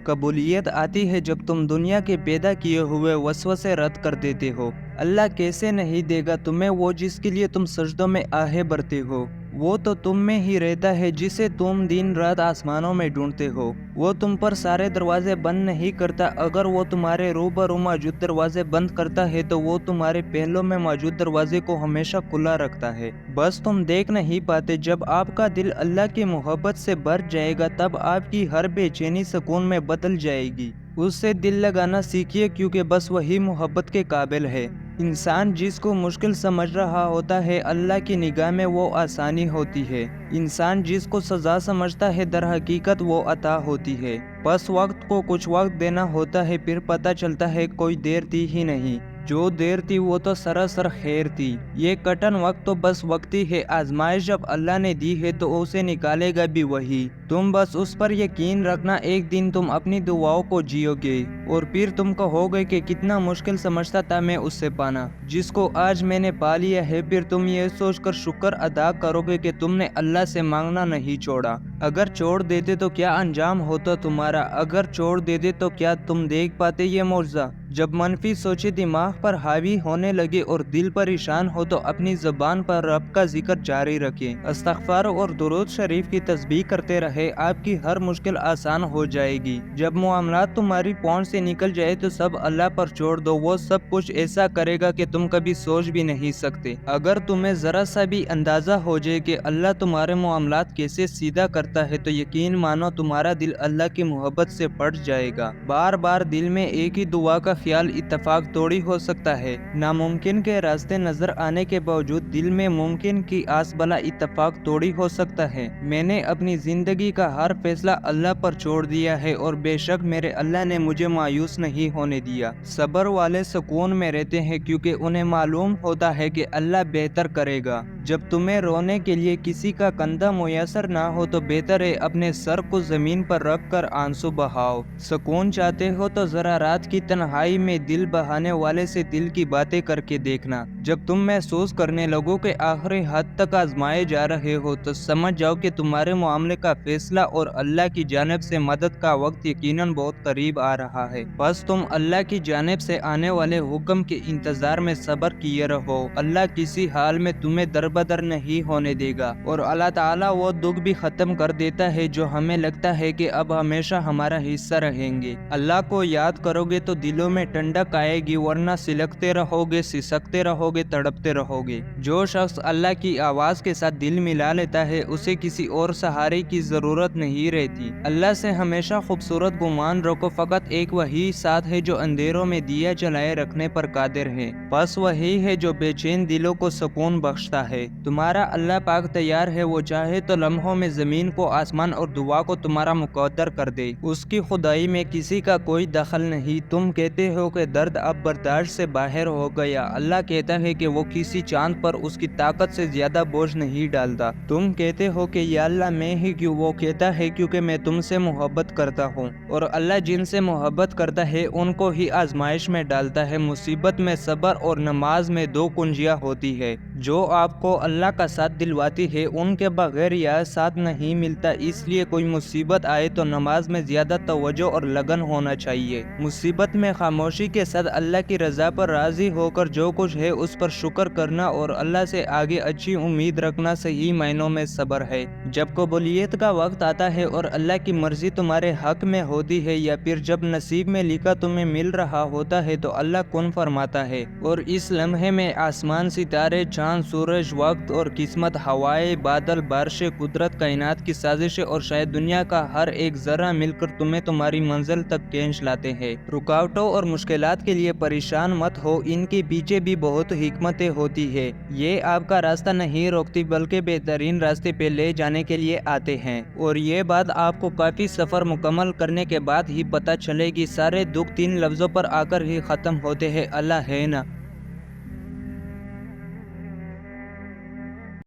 قبولیت آتی ہے جب تم دنیا کے پیدا کیے ہوئے وسوسے رد کر دیتے ہو۔ اللہ کیسے نہیں دے گا تمہیں وہ جس کے لیے تم سجدوں میں آہے بھرتے ہو۔ وہ تو تم میں ہی رہتا ہے جسے تم دن رات آسمانوں میں ڈھونڈتے ہو۔ وہ تم پر سارے دروازے بند نہیں کرتا، اگر وہ تمہارے روبرو موجود دروازے بند کرتا ہے تو وہ تمہارے پہلو میں موجود دروازے کو ہمیشہ کھلا رکھتا ہے۔ بس تم دیکھ نہیں پاتے۔ جب آپ کا دل اللہ کی محبت سے بھر جائے گا تب آپ کی ہر بے چینی سکون میں بدل جائے گی۔ اس سے دل لگانا سیکھیے کیونکہ بس وہی محبت کے قابل ہے۔ انسان جس کو مشکل سمجھ رہا ہوتا ہے اللہ کی نگاہ میں وہ آسانی ہوتی ہے۔ انسان جس کو سزا سمجھتا ہے در حقیقت وہ عطا ہوتی ہے۔ بس وقت کو کچھ وقت دینا ہوتا ہے، پھر پتہ چلتا ہے کوئی دیر تھی ہی نہیں۔ جو دیر تھی وہ تو سراسر خیر تھی۔ یہ کٹن وقت تو بس وقتی ہے، آزمائش جب اللہ نے دی ہے تو اسے نکالے گا بھی وہی۔ تم بس اس پر یقین رکھنا، ایک دن تم اپنی دعاؤں کو جیو گے اور پھر تم کہو گے کہ کتنا مشکل سمجھتا تھا میں اس سے پانا جس کو آج میں نے پا لیا ہے۔ پھر تم یہ سوچ کر شکر ادا کرو گے کہ تم نے اللہ سے مانگنا نہیں چھوڑا۔ اگر چھوڑ دیتے تو کیا انجام ہوتا تمہارا؟ اگر چھوڑ دیتے تو کیا تم دیکھ پاتے یہ معجزہ؟ جب منفی سوچیں دماغ پر حاوی ہونے لگے اور دل پریشان ہو تو اپنی زبان پر رب کا ذکر جاری رکھیں، استغفار اور درود شریف کی تسبیح کرتے رہے، آپ کی ہر مشکل آسان ہو جائے گی۔ جب معاملات تمہاری پہنچ سے نکل جائے تو سب اللہ پر چھوڑ دو، وہ سب کچھ ایسا کرے گا کہ تم کبھی سوچ بھی نہیں سکتے۔ اگر تمہیں ذرا سا بھی اندازہ ہو جائے کہ اللہ تمہارے معاملات کیسے سیدھا کرتا ہے تو یقین مانو تمہارا دل اللہ کی محبت سے پھٹ جائے گا۔ بار بار دل میں ایک ہی دعا کا خیال اتفاق توڑی ہو سکتا ہے۔ ناممکن کے راستے نظر آنے کے باوجود دل میں ممکن کی آس بلا اتفاق توڑی ہو سکتا ہے۔ میں نے اپنی زندگی کا ہر فیصلہ اللہ پر چھوڑ دیا ہے اور بے شک میرے اللہ نے مجھے مایوس نہیں ہونے دیا۔ صبر والے سکون میں رہتے ہیں کیونکہ انہیں معلوم ہوتا ہے کہ اللہ بہتر کرے گا۔ جب تمہیں رونے کے لیے کسی کا کندھا میسر نہ ہو تو بہتر ہے اپنے سر کو زمین پر رکھ کر آنسو بہاؤ۔ سکون چاہتے ہو تو ذرا رات کی تنہائی میں دل بہانے والے سے دل کی باتیں کر کے دیکھنا۔ جب تم محسوس کرنے لگو کہ آخری حد تک آزمائے جا رہے ہو تو سمجھ جاؤ کہ تمہارے معاملے کا فیصلہ اور اللہ کی جانب سے مدد کا وقت یقیناً بہت قریب آ رہا ہے۔ بس تم اللہ کی جانب سے آنے والے حکم کے انتظار میں صبر کیے رہو۔ اللہ کسی حال میں تمہیں دربدر نہیں ہونے دے گا اور اللہ تعالیٰ وہ دکھ بھی ختم کر دیتا ہے جو ہمیں لگتا ہے کہ اب ہمیشہ ہمارا حصہ رہیں گے۔ اللہ کو یاد کرو گے تو دلوں میں ٹھنڈک آئے گی، ورنہ سلکتے رہو گے، سسکتے رہو گے، تڑپتے رہو گے۔ جو شخص اللہ کی آواز کے ساتھ دل ملا لیتا ہے اسے کسی اور سہارے کی ضرورت نہیں رہتی۔ اللہ سے ہمیشہ خوبصورت گمان رکھو، فقط ایک وہی ساتھ ہے جو اندھیروں میں دیا جلائے رکھنے پر قادر ہے، بس وہی ہے جو بے چین دلوں کو سکون بخشتا ہے۔ تمہارا اللہ پاک تیار ہے، وہ چاہے تو لمحوں میں زمین کو، آسمان اور دعا کو تمہارا مقدر کر دے۔ اس کی خدائی میں کسی کا کوئی دخل نہیں۔ تم کہتے ہو کہ درد اب برداشت سے باہر ہو گیا، اللہ کہتا ہے کہ وہ کسی چاند پر اس کی طاقت سے زیادہ بوجھ نہیں ڈالتا۔ تم کہتے ہو کہ یا اللہ میں ہی کیوں، وہ کہتا ہے کیونکہ میں تم سے محبت کرتا ہوں، اور اللہ جن سے محبت کرتا ہے ان کو ہی آزمائش میں ڈالتا ہے۔ مصیبت میں صبر اور نماز میں دو کنجیاں ہوتی ہے جو آپ کو اللہ کا ساتھ دلواتی ہے، ان کے بغیر یہ ساتھ نہیں ملتا۔ اس لیے کوئی مصیبت آئے تو نماز میں زیادہ توجہ اور لگن ہونا چاہیے۔ مصیبت میں خاموشی کے ساتھ اللہ کی رضا پر راضی ہو کر جو کچھ ہے اس پر شکر کرنا اور اللہ سے آگے اچھی امید رکھنا صحیح معنوں میں صبر ہے۔ جب قبولیت کا وقت آتا ہے اور اللہ کی مرضی تمہارے حق میں ہوتی ہے، یا پھر جب نصیب میں لکھا تمہیں مل رہا ہوتا ہے تو اللہ کن فرماتا ہے اور اس لمحے میں آسمان، ستارے، چاند، سورج، وقت اور قسمت، ہوائیں، بادل، بارشیں، قدرت، کائنات کی سازشیں اور شاید دنیا کا ہر ایک ذرہ مل کر تمہیں تمہاری منزل تک کھینچ لاتے ہیں۔ رکاوٹوں اور مشکلات کے لیے پریشان مت ہو، ان کے پیچھے بھی بہت حکمتیں ہوتی ہے۔ یہ آپ کا راستہ نہیں روکتی بلکہ بہترین راستے پہ لے جانے کے لیے آتے ہیں، اور یہ بات آپ کو کافی سفر مکمل کرنے کے بعد ہی پتہ چلے گی۔ سارے دکھ تین لفظوں پر آ کر ہی ختم ہوتے ہیں، اللہ ہے نا۔